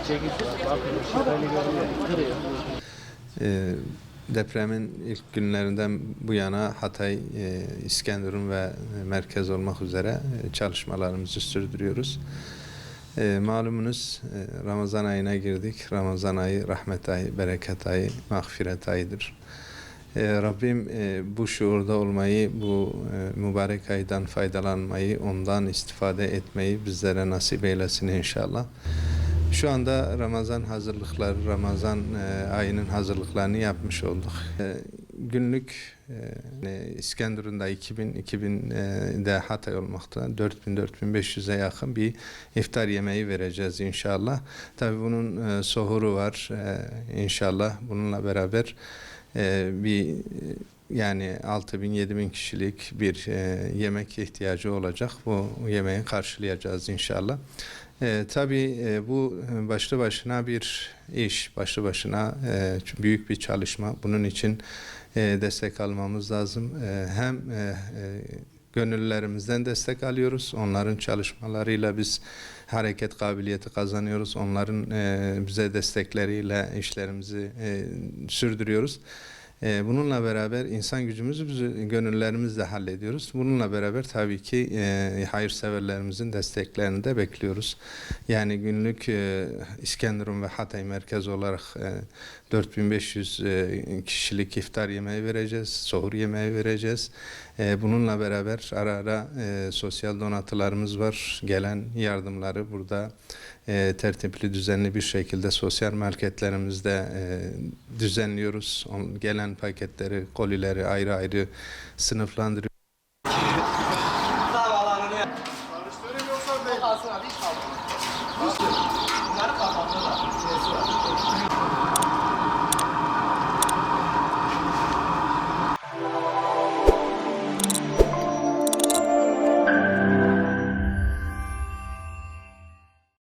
ceviz var, bakın şöyle görüyor, kırıyor. Depremin ilk günlerinden bu yana Hatay, İskenderun ve merkez olmak üzere çalışmalarımızı sürdürüyoruz. Malumunuz Ramazan ayına girdik. Ramazan ayı rahmet ayı, bereket ayı, mağfiret ayıdır. Rabbim bu şuurda olmayı, bu mübarek aydan faydalanmayı, ondan istifade etmeyi bizlere nasip eylesin inşallah. Şu anda Ramazan hazırlıkları, Ramazan ayının hazırlıklarını yapmış olduk. Günlük İskenderun'da 2000'de Hatay olmakta 4000-4500'e yakın bir iftar yemeği vereceğiz inşallah. Tabii bunun sohuru var inşallah. Bununla beraber bir yani 6000-7000 kişilik bir yemek ihtiyacı olacak. Bu yemeği karşılayacağız inşallah. Tabii bu başlı başına bir iş, başlı başına büyük bir çalışma. Bunun için destek almamız lazım. Hem gönüllülerimizden destek alıyoruz. Onların çalışmalarıyla biz hareket kabiliyeti kazanıyoruz. Onların bize destekleriyle işlerimizi sürdürüyoruz. Bununla beraber insan gücümüzü gönüllerimizle hallediyoruz. Bununla beraber tabii ki hayırseverlerimizin desteklerini de bekliyoruz. Yani günlük İskenderun ve Hatay merkez olarak 4500 kişilik iftar yemeği vereceğiz, sahur yemeği vereceğiz. Bununla beraber ara ara sosyal donatılarımız var. Gelen yardımları burada tertipli, düzenli bir şekilde sosyal marketlerimizde düzenliyoruz. Gelen paketleri, kolileri ayrı ayrı sınıflandırıyoruz.